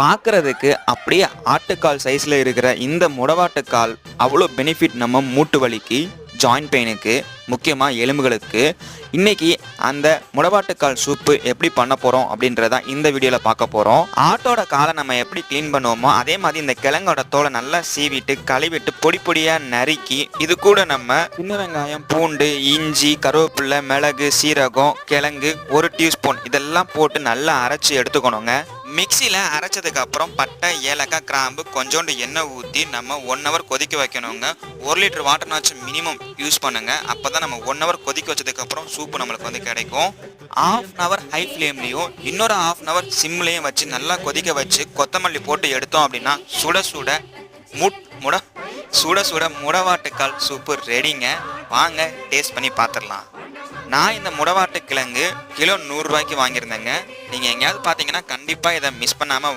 பார்க்கறதுக்கு அப்படியே ஆட்டுக்கால் சைஸில் இருக்கிற இந்த முடவாட்டுக்கால் அவ்வளோ பெனிஃபிட் நம்ம மூட்டு வலிக்கு, ஜாயிண்ட் பெயினுக்கு, முக்கியமாக எலும்புகளுக்கு. இன்னைக்கு அந்த முடவாட்டுக்கால் சூப்பு எப்படி பண்ண போகிறோம் அப்படின்றத இந்த வீடியோவில் பார்க்க போகிறோம். ஆட்டோட காலை நம்ம எப்படி க்ளீன் பண்ணுவோமோ அதே மாதிரி இந்த கிழங்கோட தோலை நல்லா சீவிட்டு கழுவிட்டு பொடி பொடியாக நறுக்கி இது கூட நம்ம சின்ன வெங்காயம், பூண்டு, இஞ்சி, கருவேப்பிலை, மிளகு, சீரகம், கிழங்கு, 1 டீஸ்பூன் இதெல்லாம் போட்டு நல்லா அரைச்சி எடுத்துக்கணுங்க. மிக்சியில் அரைச்சதுக்கு அப்புறம் பட்டை, ஏலக்காய், கிராம்பு, கொஞ்சோண்டு எண்ணெய் ஊற்றி நம்ம 1 hour கொதிக்க வைக்கணுங்க. 1 லிட்டர் வாட்டர்னாச்சும் மினிமம் யூஸ் பண்ணுங்க. அப்போ தான் நம்ம 1 hour கொதிக்க வச்சதுக்கப்புறம் சூப்பு நம்மளுக்கு வந்து கிடைக்கும். 1/2 hour ஹை ஃப்ளேம்லேயும் இன்னொரு 1/2 hour சிம்லேயும் வச்சு நல்லா கொதிக்க வச்சு கொத்தமல்லி போட்டு எடுத்தோம் அப்படின்னா சுட சுட முடவாட்டுக்கால் சூப்பு ரெடிங்க. வாங்க டேஸ்ட் பண்ணி பார்த்துடலாம். நான் இந்த முடவாட்டு கிழங்கு கிலோ 100 ரூபாய்க்கு வாங்கியிருந்தேங்க. நீங்கள் எங்கேயாவது பார்த்தீங்கன்னா கண்டிப்பாக இதை மிஸ் பண்ணாமல்